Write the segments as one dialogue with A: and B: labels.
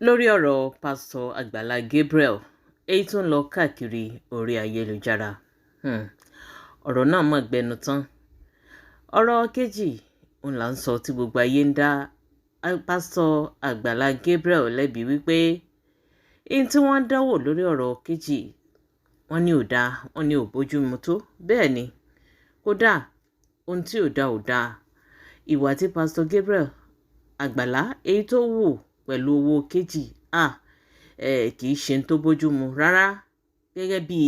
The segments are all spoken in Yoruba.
A: lórí ọ̀rọ̀ pásítọ̀ Àgbàlá Gabriel èyí tó ń lọ káàkiri orí ayélujára. ọ̀rọ̀ náà mọ̀ gbẹnu tán. ọ̀rọ̀ kejì òun là ń sọ tí gbogbo ayé ń dá pásítọ̀ Àgbàlá Gabriel lẹ́bi wípé ihun tí wọ́n ń dánwò lórí ọ̀rọ̀ kejì wọ́n ní ò dáa, wọ́n ní ò bójúmu tó. bẹ́ẹ̀ ni kódà ohun tí ò dáa ìwà tí pásítọ̀ Gabriel Àgbàlá èyí tó wù pẹ̀lú owó kejì kì í ṣe tó bójúmu rárá gẹ́gẹ́ bí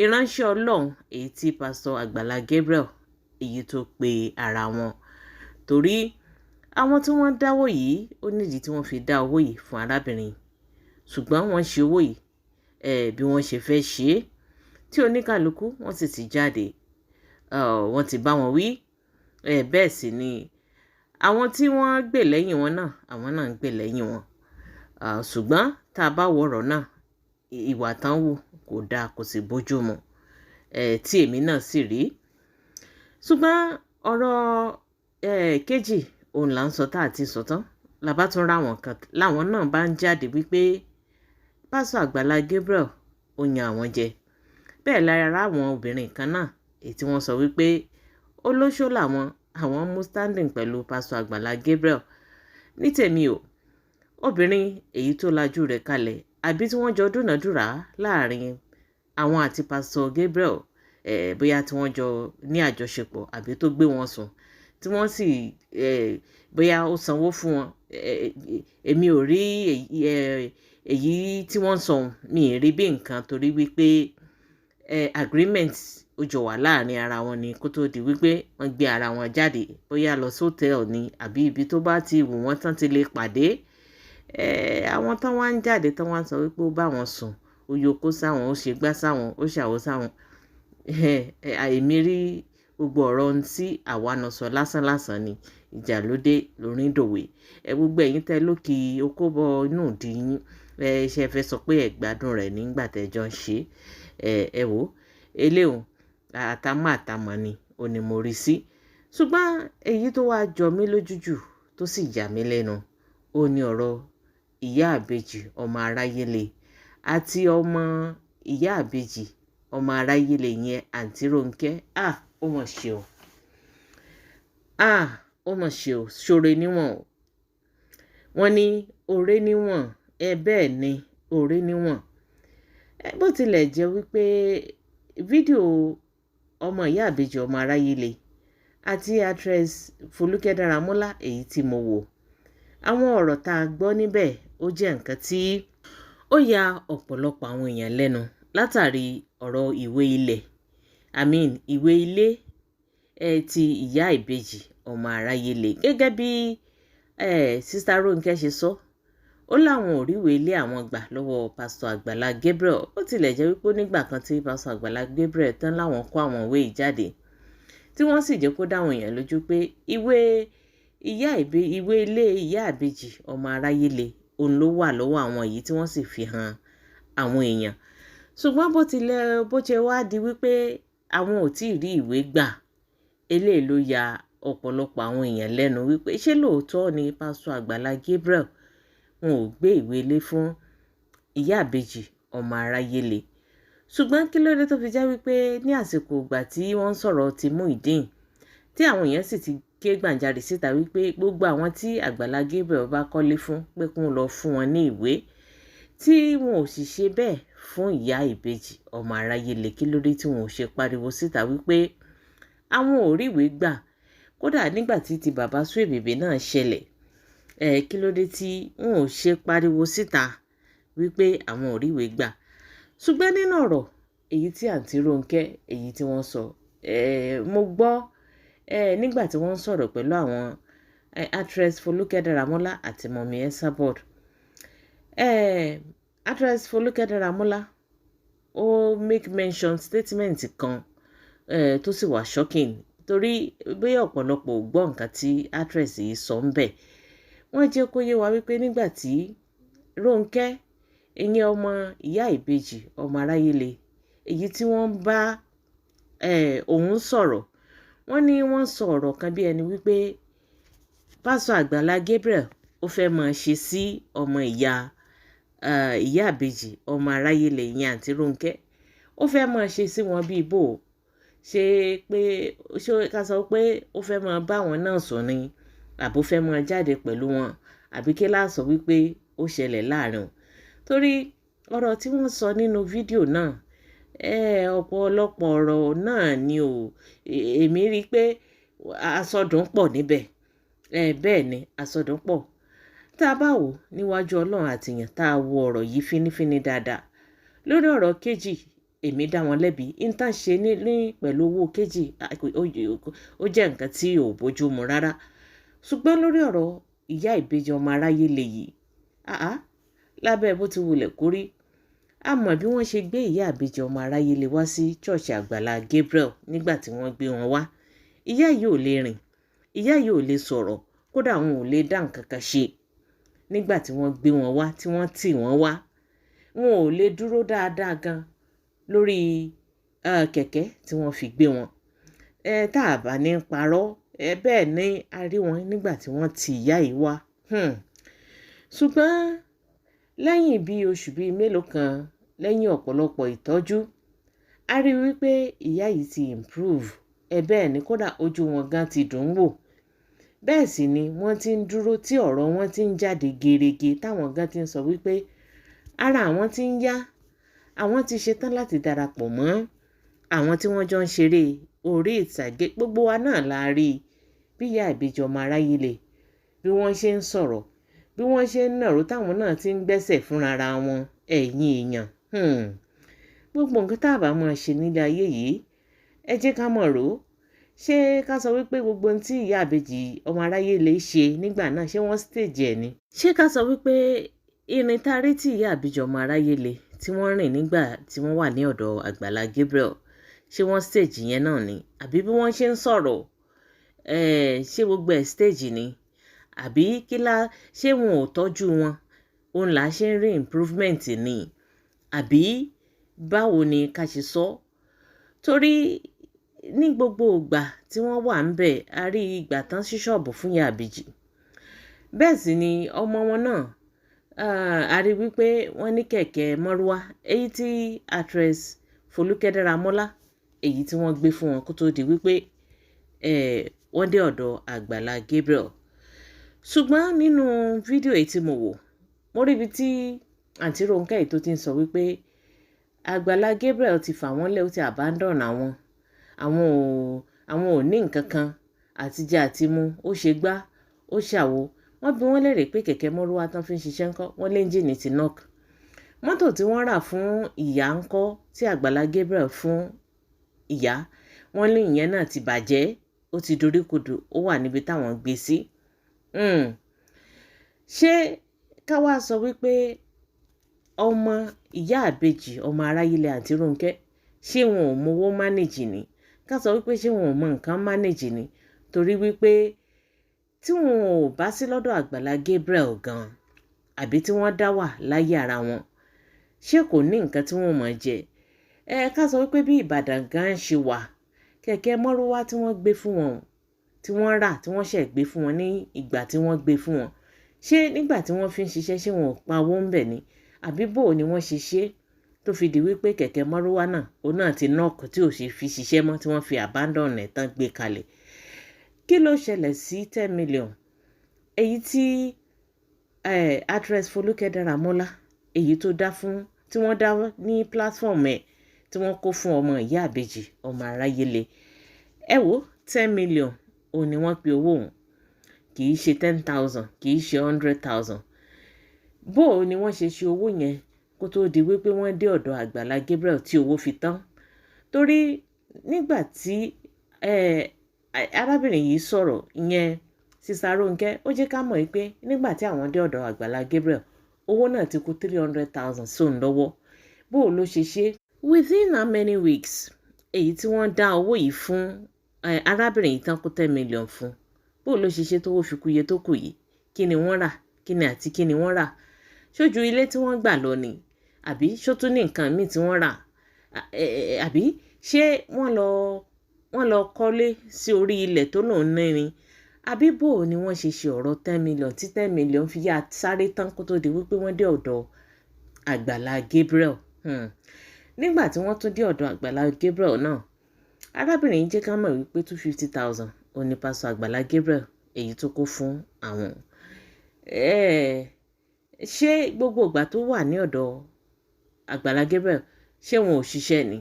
A: ìránṣẹ́ Ọlọ́run èyí tí pásítọ̀ Àgbàlá Gabriel èyí tó pe ara wọn. torí àwọn tí wọ́n dáwó yìí ó nídìí tí wọ́n fi dá owó yìí fún arábìnrin, ṣùgbọ́n wọ́n ṣe owó yìí bí wọ́n ṣe fẹ́ ṣe é, tí oníkàlùkù wọ́n sì ti jáde, wọ́n ti bá wọn wí, bẹ́ẹ̀ sì ni àwọn tí wọ́n gbè lẹ́yìn wọn náà àwọn náà ń gbè lẹ́yìn wọn. ṣùgbọ́n tá a bá wo ọ̀rọ̀ náà, ìwà tán wù kò dáa, kò sì bójúmu, tí èmi náà sì rí. ṣùgbọ́n ọ̀rọ̀ kejì òun là ń sọ tá a ti sọ tán, làbá tún ra wọn kan láwọn náà bá ń jáde wípé pásítọ̀ Àgbàlá Gabriel ó yan àwọn jẹ. bẹ́ẹ̀ lára àwọn obìnrin kan náà èyí tí wọ́n sọ wípé olóṣó làwọn, àwọn mú standing pẹ̀lú pásítọ̀ Àgbàlá Gabriel. ní tèmi o, obìnrin èyí tó lajú rẹ̀ kalẹ̀ àbí tí wọ́n jọ dúnàádúrà láàrin àwọn àti pásítọ̀ Gabriel, bóyá tí wọ́n jọ ní àjọṣepọ̀ àbí tó gbé wọn sùn tí wọ́n sì bóyá ó sanwó fún wọn, èmi ò rí èyí tí wọ́n sọ mi ì rí bí nǹkan, torí wípé agreement ó jọ wà láàrin ara wọn ni kó tó di wípé wọ́n gbé ara wọn jáde, bóyá lọ sótẹ́ẹ̀lì ni àbí ibi tó bá ti wù wọ́n tán ti lè pàdé. àwọn tán wá ń jáde tán wá ń sọ wípé ó bá wọn sùn, ó yọkó sáwọn, ó ṣe gbá sáwọn, ó ṣàwó sáwọn. èmi rí gbogbo ọ̀rọ̀ ohun tí àwa náà sọ lásán ni, ìjà lóde lórí dòwe. gbogbo ẹ̀yin tẹ́ lókì okó bọ inú ìdí yín, ṣe fẹ́ sọ pé ẹ gbádùn rẹ̀ nígbà tẹ́jọ́ ń ṣe. ẹ wò eléhùn àtàmọ̀ ni ó ní mo rí sí. ṣùgbọ́n èyí tó wá jọ mí lójú jù tó sì yà mí lẹ́nu ó ní ọ̀rọ̀ ìyá àbèjì ọmọ aráyélé àti ọmọ ìyá àbèjì ọmọ aráyélé yẹn àǹtí Rónkẹ́. ó mọ̀ ṣe o, ó mọ̀ ṣe o, ṣoore níwọ̀n o. wọ́n ní oore níwọ̀n, bẹ́ẹ̀ ni oore níwọ̀n. bó tilẹ̀ jẹ́ wípé fídíò ọmọ ìyá àbèjì ọmọ aráyélé àti actress Folúkẹ́ Dáramọ́lá èyí tí mo wò, àwọn ọ̀rọ̀ tá a gbọ́ níbẹ̀ ó jẹ́ nǹkan tí ó ya ọ̀pọ̀lọpọ̀ àwọn èèyàn lẹ́nu látàrí ọ̀rọ̀ ìwé ìwé ilé ti ìyá ìbejì ọmọ aráyélé. gẹ́gẹ́ bí sista Rónkẹ́ ṣe sọ, ó láwọn ò ríwèé ilé àwọn gbà lọ́wọ́ pásítọ̀ Àgbàlá Gabriel. ó tilẹ̀ jẹ́ wípé nígbà kan tí pásítọ̀ Àgbàlá Gabriel tán láwọn kó àwọn ìwé yìí jáde, tí wọ́n sì jẹ́ kó dáwọn èèyàn lójú pé ìwé ilé ìyá ìbejì ọmọ aráyélé òun ló wà lọ́wọ́ àwọn yìí tí wọ́n sì fi hàn àwọn èèyàn. ṣùgbọ́n bó ṣe wá di wípé àwọn ò tí ì rí ìwé gbà, eléyìí ló ya ọ̀pọ̀lọpọ̀ àwọn èèyàn lẹ́nu wípé ṣé lóòótọ́ ni pásítọ̀ Àgbàlá Gabriel wọn ò gbé ìwé ilé fún ìyá ìbejì ọmọ aráyélé. ṣùgbọ́n kí ló dé tó fi jẹ́ wípé ní àsìkò ìgbà tí wọ́n ń sọ̀rọ̀ ti Muyideen, tí àwọn èèyàn sì ti ké gbàjarè síta wípé gbogbo àwọn tí Àgbàlá Gabriel bá kọ́lé fún pé kí wọ́n lọ fún wọn ní ìwé, tí wọn ò sì ṣe bẹ́ẹ̀ fún ìyá ìbejì ọmọ aráyélé, kí ló dé tí wọn ò ṣe pariwo síta wípé àwọn ò rí ìwé gbà. kódà nígbà tí ti bàbá Suebebe náà ṣẹlẹ̀, kí ló dé tí wọn ò ṣe pariwo síta wípé àwọn ò rí ìwé gbà. ṣùgbọ́n nínú ọ̀rọ̀ èyí tí àǹtí Rónkẹ́ èyí tí wọ́n sọ, mo gbọ́ nígbà tí wọ́n ń sọ̀rọ̀ pẹ̀lú àwọn actress Folúkẹ́ Dáramọ́lá àti mọ̀mí Esabod. actress Folúkẹ́ Dáramọ́lá ó make mention statement kan tó sì wà shocking, torí bóyá ọ̀pọ̀lọpọ̀ ò gbọ́ nǹkan tí actress yìí sọ ń bẹ̀. wọ́n jẹ́ kó yé wa wípé nígbà tí Rónkẹ́ ìyẹn ọmọ ìyá ìbejì ọmọ aráyélé èyí tí wọ́n bá òun sọ̀rọ̀, wọ́n ní wọ́n sọ ọ̀rọ̀ kan bí ẹni wípé pásítọ̀ Àgbàlá Gabriel ó fẹ́ máa ṣe sí ọmọ ìyá ìbejì ọmọ aráyé lè yẹn àǹtí Rónkẹ́. Ó fẹ́ máa ṣe sí wọn bíi bò ó. Ṣé ká sọ pé ó fẹ́ máa bá wọn náà sùn ni, àbó fẹ́ máa jáde pẹ̀lú wọn, àbí kí láà sọ wípé ó ṣẹlẹ̀ láàrin wọn. Torí ọ̀rọ̀ tí wọ́n sọ nínú fídíò náà, ọ̀pọ̀lọpọ̀ ọ̀rọ̀ náà ni èmi rí i pé àsọdùn pọ̀ níbẹ̀. Bẹ́ẹ̀ ni àsọdùn pọ̀. Tá a bá wò níwájú Ọlọ́run àtìyàn, tá a wo ọ̀rọ̀ yìí fínífíní dáadáa. Lórí ọ̀rọ̀ Kejì, èmi dá wọn lẹ́bi. Ìtàn ṣe ní pẹ̀lú owó Kejì ó jẹ́ nǹkan tí ò bójú mu rárá. Ṣùgbọ́n lórí ọ̀rọ̀ ìyá ìbejì ọmọ aráyé lè yìí, lábẹ́ bó ti wulẹ̀ kórí, a mọ̀ bí wọ́n ṣe gbé ìyá ìbejì ọmọ aráyé lè wá sí ṣọ́ọ̀ṣì Àgbàlá Gabriel nígbà tí wọ́n gbé wọn wá. Ìyá yìí ò lè rìn, ìyá yìí ò lè sọ̀rọ̀, kódà wọn ò lè dá nǹkan kan ṣe. Nígbà tí wọ́n gbé wọn wá, tí wọ́n tì wọ́n wá, wọn ò lè dúró dáadáa gan lórí kẹ̀kẹ́ tí wọ́n fi gbé wọn. Tá a bá ní parọ́, bẹ́ẹ̀ ni a rí wọn nígbà tí wọ́n ti ìyá yìí wá. Ṣùgbọ́n lẹ́yìn bíi oṣù bíi mélòó kan, lẹ́yìn ọ̀pọ̀lọpọ̀ ìtọ́jú, a rí wípé ìyá yìí ti improve. Bẹ́ẹ̀ ni kódà ojú wọn gan ti dùn wò. Bẹ́ẹ̀ sì ni wọ́n ti ń dúró tí ọ̀rọ̀ wọn ti ń jáde gerege, táwọn gan ti ń sọ wípé ara àwọn ti ń yá, àwọn ti ṣetán láti darapọ̀ mọ́ àwọn tí wọ́n jọ ń ṣeré orí ìtàgé. Gbogbo wa náà la rí bí ìyá ìbejì ọmọ aráyé lè, bí wọ́n ṣe ń sọ̀rọ̀, bí wọ́n ṣe ń nàró táwọn náà ti ń gbẹ́sẹ̀ fúnra wọn. Ẹ̀yin èèyàn, gbogbo nǹkan tá a bá máa ṣe nílé ayé yìí, ẹ jẹ́ ká mọ̀ rò ó. Ṣé ká sọ wípé gbogbo ohun tí ìyá ìbejì ọmọ aráyé lè ṣe nígbà náà, ṣé wọ́n stage ẹ̀ ni? Ṣé ká sọ wípé ìrìn tá a rí tí ìyá ìbejì ọmọ aráyé lè tí wọ́n rìn nígbà tí wọ́n wà ní ọ̀dọ̀ Àgbàlá Gabriel, ṣé wọ́n stage yẹn náà ni? Àbí bí wọ́n ṣe ń sọ̀rọ̀, ṣé gbogbo ẹ̀ stage ni? Àbí ṣé wọn ò tọ́jú wọn, òun là ṣe ń rí improvement ni? Àbí báwo ni ká ṣe sọ? Torí ní gbogbo ìgbà tí wọ́n wà ń bẹ̀, a rí ìgbà tán sí ṣọ́ọ̀bù fún ìyá ìbejì. Bẹ́ẹ̀ sì ni ọmọ wọn náà, a rí wípé wọ́n ní kẹ̀kẹ́ mọ́rúwá, èyí tí actress Folúkẹ́ Dáramọ́lá, èyí tí wọ́n gbé fún wọn kó tó di wípé wọ́n dé ọ̀dọ̀ Àgbàlá Gabriel. Ṣùgbọ́n nínú fídíò èyí tí mo wò, mo rí ibi tí àǹtí Rónkẹ́ yìí tó ti ń sọ wípé Àgbàlá Gabriel ti fà wọ́n lẹ̀, ó ti abandon àwọn ò ní nǹkan kan àtijẹ àti mu, ó ṣe gbá ó ṣàwo. Wọ́n bi wọ́n lérè pé kẹ̀kẹ́ mọ́rúwá tán fi ń ṣiṣẹ́ ńkọ́, wọ́n lé ẹ́ńjìnì ti knock. Mọ́tò tí wọ́n rà fún ìyá ńkọ́, tí Àgbàlá Gabriel fún ìyá, wọ́n ní ìyẹn náà ti bàjẹ́, ó ti doríkodò, ó wà níbi táwọn gbé sí. Ṣé ká wá sọ wípé ọmọ ìyá ìbejì ọmọ aráyé lè àǹtí Rónkẹ́, ṣé wọn ò mowó manage ni? Ká sọ wípé ṣé wọn ò mọ nǹkan manage ni? Torí wípé tí wọn ò bá sí lọ́dọ̀ Àgbàlá Gabriel gan, àbí tí wọ́n dá wà láyé ara wọn, ṣé kò ní nǹkan tí wọ́n mọ̀ jẹ? Ká sọ wípé bí Ìbàdàn gan ṣe wà, kẹ̀kẹ́ mọ́rúwá tí wọ́n gbé fún wọn, tí wọ́n rà, tí wọ́n ṣẹ̀ gbé fún wọn ní ìgbà tí wọ́n gbé fún wọn, ṣé nígbà tí wọ́n fi ń ṣiṣẹ́ ṣé wọn ò pa owó ń bẹ̀ ni? Àbí bò ni wọ́n ṣe ṣe tó fi di wípé kẹ̀kẹ́ mọ́rúwá náà, òun náà ti knock, tí ò ṣe fi ṣiṣẹ́ mọ́, tí wọ́n fi abandon ẹ̀ tán gbé kalẹ̀? Kí ló ṣẹlẹ̀ sí 10 million èyí tí actress Folúkẹ́ Dáramọ́lá, èyí tó dá fún, tí wọ́n dá ní platform ẹ̀, tí wọ́n kó fún ọmọ ìyá ìbejì ọmọ aráyé lè? 10 million òun ni wọ́n pe owó òun, kì í ṣe 10,000, kì í ṣe 100,000. Bó ni wọ́n ṣe ṣe owó yẹn kó tó di wípé wọ́n dé ọ̀dọ̀ Àgbàlá Gabriel tí owó fi tán? Torí nígbà tí arábìnrin yìí sọ̀rọ̀, ìyẹn sísá Rónkẹ́, ó jẹ́ ká mọ̀ wípé nígbà tí àwọn dé ọ̀dọ̀ Àgbàlá Gabriel, owó náà ti kù 300,000 sóun lọ́wọ́. Bó ló ṣe ṣe? Within how many weeks èyí tí wọ́n dá owó yìí fún arábìnrin yìí tán kó 10 million fún, bó ló ṣe ṣe tówó fi kúye tó kù yìí? Kí ni wọ́n rà? Kí ni wọ́n rà? Ṣojú ilé tí wọ́n gbà lọ ni? Àbí ṣó tún ní nǹkan míì tí wọ́n rà? Àbí ṣé wọ́n lọ kọ́lé sí orí ilẹ̀ tó lòun ní ni? àbí bò ni wọ́n ṣe ọ̀rọ̀ 10 million tí 10 million fi yá sáré tán kó tó di wípé wọ́n dé ọ̀dọ̀ Àgbàlá Gabriel. Nígbà tí wọ́n tún dé ọ̀dọ̀ Àgbàlá Gabriel náà, arábìnrin yìí jẹ́ ká mọ̀ wípé 250,000 òun ni pásítọ̀ Àgbàlá Gabriel èyí tó kó fún àwọn. Ṣé gbogbo ìgbà tó wà ní ọ̀dọ̀ Àgbàlá Gabriel ṣé wọn ò ṣiṣẹ́ ni?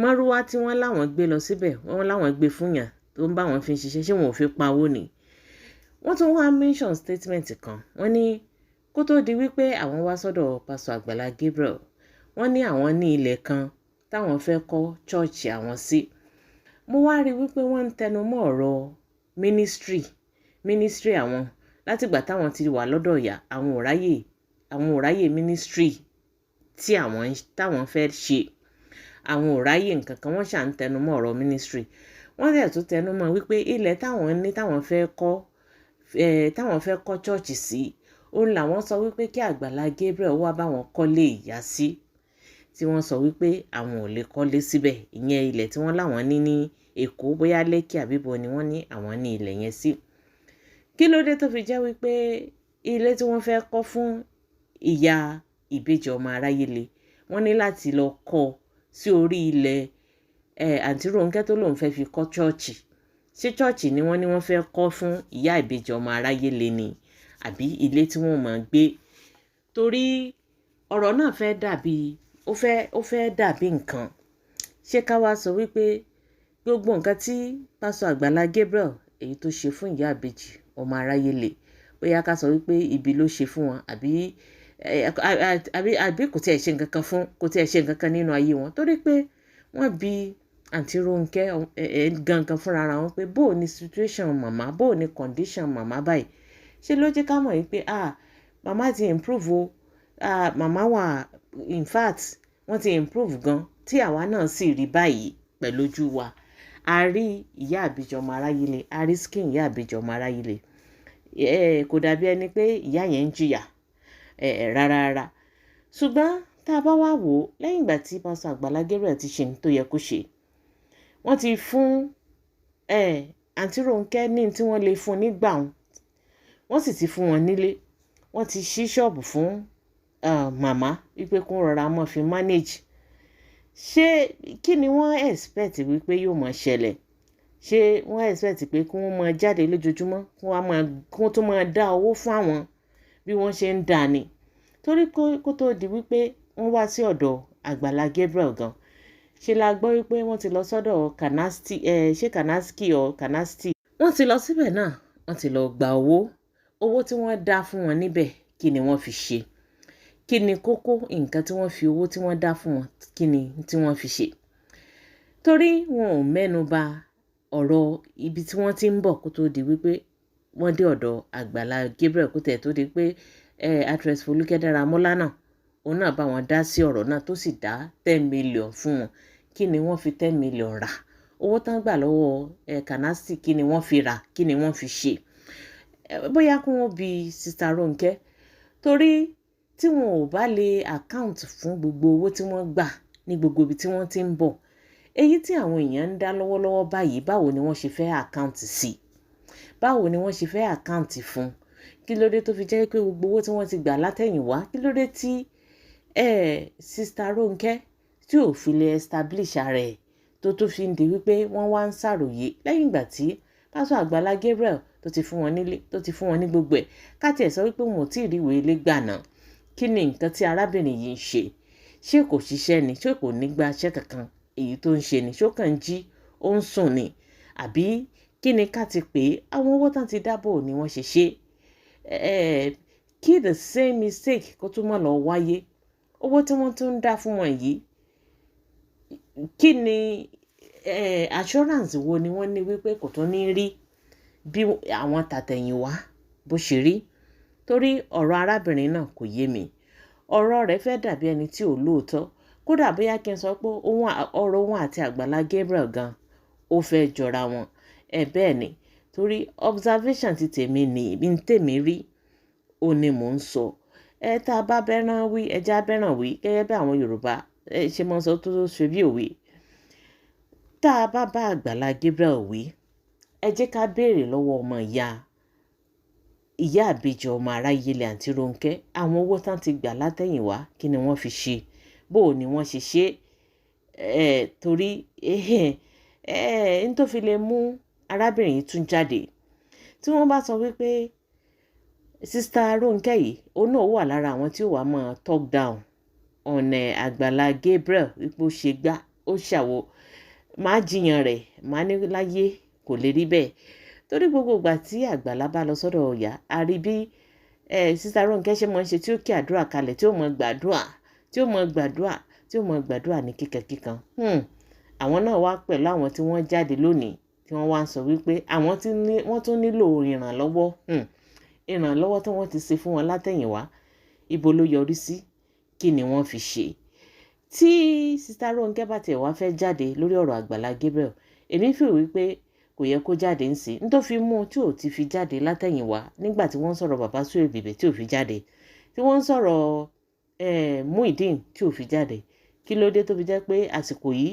A: Márúwá tí wọ́n láwọn gbé lọ síbẹ̀, wọ́n láwọn gbé fún yàn tó ń bá wọn fi ṣiṣẹ́, ṣé wọn ò fi pawó ni? Wọ́n tún wá mention statement kan, wọ́n ní kó tó di wípé àwọn wá sọ́dọ̀ pásítọ̀ Àgbàlá Gabriel, wọ́n ní àwọn ní ilẹ̀ kan táwọn fẹ́ kọ́ church àwọn sí. Mo wá rí wípé wọ́n ń tẹnu mọ́ ọ̀rọ̀ ministry àwọn látìgbà táwọn ti wà lọ́dọ̀ ìyá, àwọn ò ráyè ministry tí táwọn fẹ́ ṣe. Àwọn ò ráyè nǹkan kan, wọ́n ṣà ń tẹnu mọ́ ọ̀rọ̀ ministry. Wọ́n dẹ̀ tún tẹnu mọ́ wípé ilẹ̀ táwọn ní táwọn fẹ́ kọ́ church sí, òun làwọn sọ wípé kí Àgbàlá Gabriel wá bá wọn kọ́lé ìyá sí, tí wọ́n sọ wípé àwọn ò lè kọ́lé síbẹ̀. Ìyẹn ilẹ̀ tí wọ́n láwọn ní Èkó, bóyá Lẹ́kì àbíbo ni wọ́n ní àwọn ní ilẹ̀ yẹn sí. Kí ló dé tó fi jẹ́ wípé ilé tí wọ́n fẹ́ kọ́ fún ìyá ìbejì ọmọ Aráyélé, wọ́n ní láti lọ kọ́ sí orí ilẹ̀ àǹtí Rónkẹ́ tó lòun fẹ́ fi kọ́ chọ́ọ̀chì? Ṣé chọ́ọ̀chì ni wọ́n ní wọ́n fẹ́ kọ́ fún ìyá ìbejì ọmọ Aráyélé ni, àbí ilé tí wọ́n máa gbé? Torí ọ̀rọ̀ náà fẹ́ dàbí ó fẹ́ dàbí nǹkan. Ṣé ká wá sọ wípé gbogbo nǹkan tí pásítọ̀ Àgbàlá Gabriel èyí tó ṣe fún ìyá ìbejì ọmọ Aráyélé, bóyá ká sọ wípé ibi ló ṣe fún wọn, àbí kò tiẹ̀ ṣe nǹkan kan nínú ayé wọn? Torí pé wọ́n bi àǹtí Rónkẹ́ gangan fúnra ara wọn pé bó ní situation màmá, bó ní condition màmá báyìí. Ṣé ló jẹ́ ká mọ̀ wípé màmá ti improve o, màmá wà, in fact wọ́n ti improve gan, tí àwa náà sì rí báyìí pẹ̀lú ojú wa. A rí ìyá ìbejì ọmọ Aráyélé, a rí skin ìyá ìbejì ọmọ Aráyélé. Kò dàbí ẹni pé ìyá yẹn ń jìyà rárá. Ṣùgbọ́n tá a bá wá wò ó, lẹ́yìn ìgbà tí pásítọ̀ Àgbàlá Gabriel ti ṣe ní tó yẹ kó ṣe, wọ́n ti fún àǹtí Rónkẹ́ ní tí wọ́n lè fún nígbà wọ́n sì ti fún wọn nílé. Wọ́n ti ṣí ṣọ́ọ̀bù fún màmá wípé kó rọra mọ́ fi manage. Ṣé kí ni wọ́n expect wípé yóò máa ṣẹlẹ̀? Ṣé wọ́n expect pé kí wọ́n máa jáde lójoojúmọ́, kí wọ́n tó máa dá owó fún àwọn bí wọ́n ṣe ń dà ní? Torí kó tó di wípé wọ́n wá sí ọ̀dọ̀ Àgbàlá Gabriel gan, ṣe la gbọ́ wípé wọ́n ti lọ sọ́dọ̀ Kanasti. Wọ́n ti lọ síbẹ̀ náà, wọ́n ti lọ gba owó tí wọ́n dá fún wọn níbẹ̀. Kí ni wọ́n fi ṣe? Kí ni kókó nǹkan tí wọ́n fi owó tí wọ́n dá fún wọn, kí ni tí wọ́n fi ṣe? Torí wọn ò mẹ́nu bà ọ̀rọ̀ ibi tí wọ́n ti ń bọ̀ kó tó di wípé wọ́n dé ọ̀dọ̀ Àgbàlá Gabriel, kó tẹ̀ tó di pé actress Folúkẹ́ Dáramọ́lá náà, òun náà bá wọn dá sí ọ̀rọ̀ náà tó sì dá 10 million fún wọn. Kí ni wọ́n fi 10 million rà? Owó tán gbà lọ́wọ́ Kanasti, kí ni wọ́n fi rà? Kí ni wọ́n fi ṣe? Bóyá kí wọ́n bi Sister Rónkẹ́, torí tí wọn ò bá lè account fún gbogbo owó tí wọ́n gbà ní gbogbo ibi tí wọ́n ti ń bọ̀, èyí tí àwọn èèyàn ń dá lọ́wọ́lọ́wọ́ báyìí, báwo ni wọ́n ṣe fẹ́ account sí? Báwo ni wọ́n ṣe fẹ́ account fún? Kí ló dé tó fi jẹ́ pé gbogbo owó tí wọ́n ti gbà látẹ̀yìnwá, kí ló dé tí Sister Rónkẹ́ tí ò fi lè establish ara ẹ̀ tó fi ń di wípé wọ́n wá ń ṣàròyé lẹ́yìn ìgbà tí pásítọ̀ Àgbàlá Gabriel tó ti fún wọn nílé, tó ti fún wọn ní gbogbo ẹ̀? Ká tiẹ̀ sọ wípé wọn ò tí ì rí ìwé ilé gbà náà. Kí ni nǹkan tí arábìnrin yìí ń ṣe? Ṣé kò ṣiṣẹ́ ni? Ṣé kò ní gba iṣẹ́ kankan èyí tó ń ṣe ni? Ṣó kàn jí ó ń sùn ni? Àbí kí ni ká ti pè é? Àwọn owó tán ti dábò ni wọ́n ṣe ṣe. Kí the same mistake kó tún má lọ wáyé. Owó tí wọ́n tún ń dá fún wọn yìí, kí ni assurance wo ni wọ́n ní wípé kò tún ní rí bí àwọn tàtẹ̀yìnwá bó ṣe rí? Torí ọ̀rọ̀ arábìnrin náà kò yé mi. Ọ̀rọ̀ rẹ̀ fẹ́ dàbí ẹni tí ò lóòótọ́. Kódà bóyá kí n sọ pé ọ̀rọ̀ wọn àti Àgbàlá Gabriel gan ó fẹ́ jọra wọn. Bẹ́ẹ̀ ni, torí observation ti tèmi ni ibi tèmi rí, ó ní mò ń sọ. Tá a bá bẹ́ràn wí, ẹja bẹ́ràn wí, gẹ́gẹ́ bí àwọn Yorùbá ṣe máa ń sọ tó ṣe bí òwe. Tá a bá Àgbàlá Gabriel wí, ẹ jẹ́ ká béèrè lọ́wọ́ ọmọ ìyá àbèjì ọmọ Aráyélé àǹtí Rónkẹ́, àwọn owó tán ti gbà látẹ̀yìnwá kí ni wọ́n fi ṣe, bó ni wọ́n ṣe ṣe torí n tó fi lè mú arábìnrin yìí tún jáde tí wọ́n bá sọ wípé sista Rónkẹ́ yìí òun náà wà lára àwọn tí ó wà mọ́ talk down ọ̀nà Àgbàlá Gabriel wípé ó ṣe gbá ó ṣàwo, máa jiyàn rẹ̀ máa ní láyé kò lè rí bẹ́ẹ̀ torí gbogbo ìgbà tí Àgbàlá bá lọ sọ́dọ̀ ọ̀yá a rí bí sista Rónkẹ́ ṣe máa ń ṣe tí ó kí àdúrà kalẹ̀ tí ó mọ gbàdúrà ní kíkankíkan. Àwọn náà wá pẹ̀lú àwọn tí wọ́n jáde lónìí tí wọ́n wá ń sọ wípé àwọn wọ́n tún nílò ìrànlọ́wọ́ tí wọ́n ti ṣe fún wọn látẹ̀yìnwá ibo ló yọrí sí, kí ni wọ́n fi ṣe. Tí sista Rónkẹ́ bá tiẹ̀ wá fẹ́ jáde lórí ọ̀rọ̀ Àgbàlá Gabriel, èmi fi wípé kò yẹ kó jáde ń sìn tó fi mú tí ò ti fi jáde látẹ̀yìnwá nígbà tí wọ́n ń sọ̀rọ̀ bàbá Suebebe tí ò fi jáde, tí wọ́n ń sọ̀rọ̀ Muyideen tí ò fi jáde, kí ló dé tó fi jẹ́ pé àsìkò yìí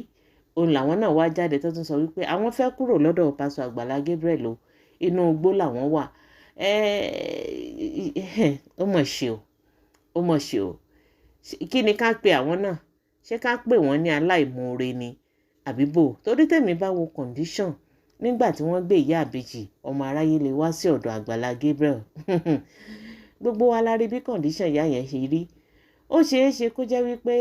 A: òun làwọn náà wá jáde tó tún sọ wípé àwọn fẹ́ kúrò lọ́dọ̀ pásọ Àgbàlá Gabriel o, inú igbó làwọn wà. Ó mọ̀ ṣe o kí ni ká pe àwọn náà, ṣé ká pè wọ́n ní aláìmoore ni àbíbò? Torí tèmi bá wo condition nígbà tí wọ́n gbé ìyá àbèjì ọmọ Aráyélé wá sí ọ̀dọ̀ Àgbàlá Gabriel gbogbo wa la rí bí condition ìyá yẹn ṣe rí. Ó ṣeé ṣe kó jẹ́ wípé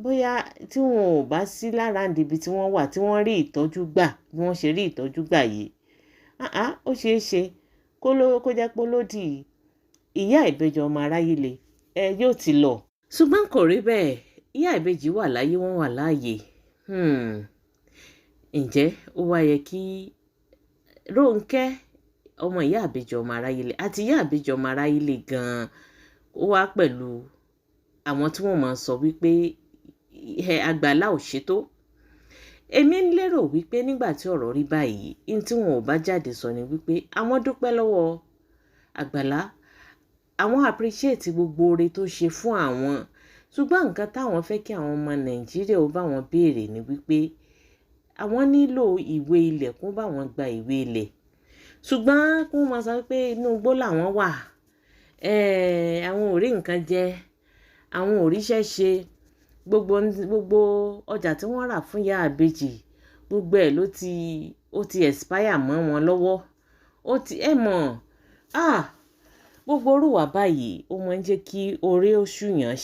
A: bóyá tí wọn ò bá sí lára ibi tí wọ́n wà tí wọ́n rí ìtọ́jú gbà bí wọ́n ṣe rí ìtọ́jú gbà yìí, ó ṣeé ṣe kó jẹ́ pé lódì ìyá ìbejì ọmọ Aráyélé yóò ti lọ. Ṣùgbọ́n kò rí bẹ́ẹ̀, ìyá ìbejì wà láyé wọ́n wà láàyè. Ǹjẹ́ ó wá yẹ kí Rónkẹ́ ọmọ ìyá ìbejì ọmọ Aráyélé àti ìyá ìbejì ọmọ Aráyélé gan-an ó wá pẹ̀lú àwọn tí wọ́n máa sọ wípé Àgbàlá ò ṣètò? Èmi ń lérò wípé nígbà tí ọ̀rọ̀ rí báyìí ní tí wọn ò bá jáde sọ ni wípé àwọn dúpẹ́ lọ́wọ́ Àgbàlá, àwọn appreciate gbogbo oore tó ṣe fún àwọn, ṣùgbọ́n nǹkan táwọn fẹ́ kí àwọn ọmọ Nàìjíríà ó bá wọn béèrè ni wípé àwọn nílò ìwé ilẹ̀ kó bá wọn gba ìwé ilẹ̀, ṣùgbọ́n kó máa sọ pé inú igbó làwọn wà, àwọn ò rí nǹkan jẹ, àwọn ò ríṣẹ́ ṣe, gbogbo ọjà tí wọ́n rà fún ìyá àbèjì gbogbo ẹ̀ ó ti expire mọ́ wọn lọ́wọ́, gbogbo orúwà báyìí ó máa ń jẹ́ kí orí ó ṣùyàn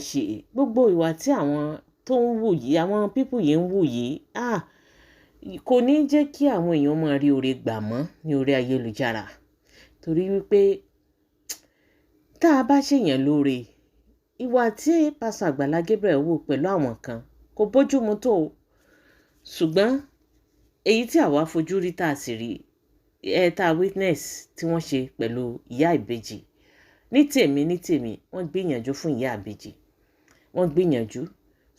A: ṣe, gbogbo ìwà tí àwọn tó ń wù yìí àwọn pípù yìí ń wù yìí kò ní jẹ́ kí àwọn èèyàn máa rí oore gbà mọ́ ní orí ayélujára, torí wípé tá a bá ṣèyàn lóore, ìwà tí pásọ Àgbàlá Gabriel wù pẹ̀lú àwọn kan kò bójúmu tó, ṣùgbọ́n èyí tí àwa fojú rí tá a sì rí tá a witness tí wọ́n ṣe pẹ̀lú ìyá ìbejì, ní tèmi wọ́n gbìyànjú fún ìyá ìbejì, wọ́n gbìyànjú,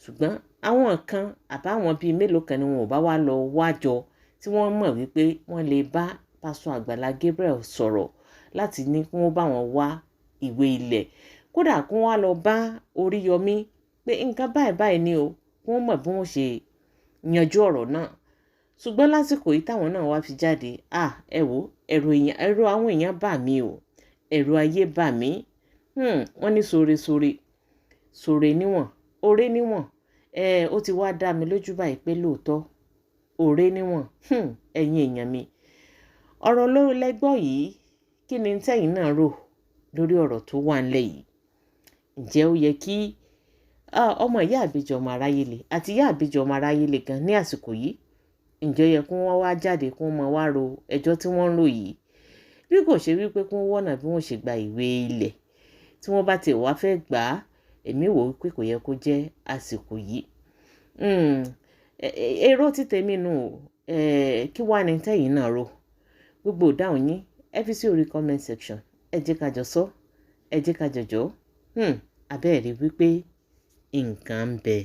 A: ṣùgbọ́n àwọn kan àbáwọn bíi mélòó kan ni wọn ò bá wá lọ wájọ tí wọ́n mọ̀ wípé wọ́n lè bá pásọ Àgbàlá Gabriel sọ̀rọ̀ láti ní kí wọ́n bá wọn wá ìwé ilẹ̀, kódà kí wọ́n wá lọ bá Oríyọmí pé nǹkan báyìí ni o, kí wọ́n mọ̀ bí wọ́n ṣe yanjú ọ̀rọ̀ náà. Ṣùgbọ́n lásìkò yìí táwọn náà wá fi jáde, ẹ̀rù àwọn èèyàn bà mí o, ẹ̀rù ayé bà mí. Wọ́n ní sóre níwọ̀n, oore níwọ̀n, ó ti wá dá mi lójú báyìí pé lóòótọ́ oore níwọ̀n. Ẹ̀yin èèyàn mi, ọ̀rọ̀ lórí lẹ́gbọ́ yìí, kí ni tẹ́yin náà rò lórí ọ̀rọ̀ tó wà ńlẹ̀ yìí? Ǹjẹ́ ó yẹ kí ọmọ ìyá àbèjì ọmọ Aráyélé àti ìyá àbèjì ọmọ Aráyélé gan ní àsìkò yìí, ǹjẹ́ ó yẹ kí wọ́n wá jáde kí wọ́n máa wá ro ẹjọ́ tí wọ́n ń rò yìí, bí kò ṣe wípé kí wọ́n wọ́nà bí wọ́n ṣe gba ìwé ilẹ̀ tí wọ́n bá ti wá fẹ́ gbà á? Èmi wò wípé kò yẹ kó jẹ́ àsìkò yìí. Èrò ti tèmi nù, kí wá ní tẹ́yin náà rò? Gbogbo ìdáhùn yín ẹ fi sí orí comment section, ẹ jẹ́ ká jọ sọ, ẹ jẹ́ ká jọjọ́, abẹ́ẹ̀ rí wípé nǹkan ń bẹ.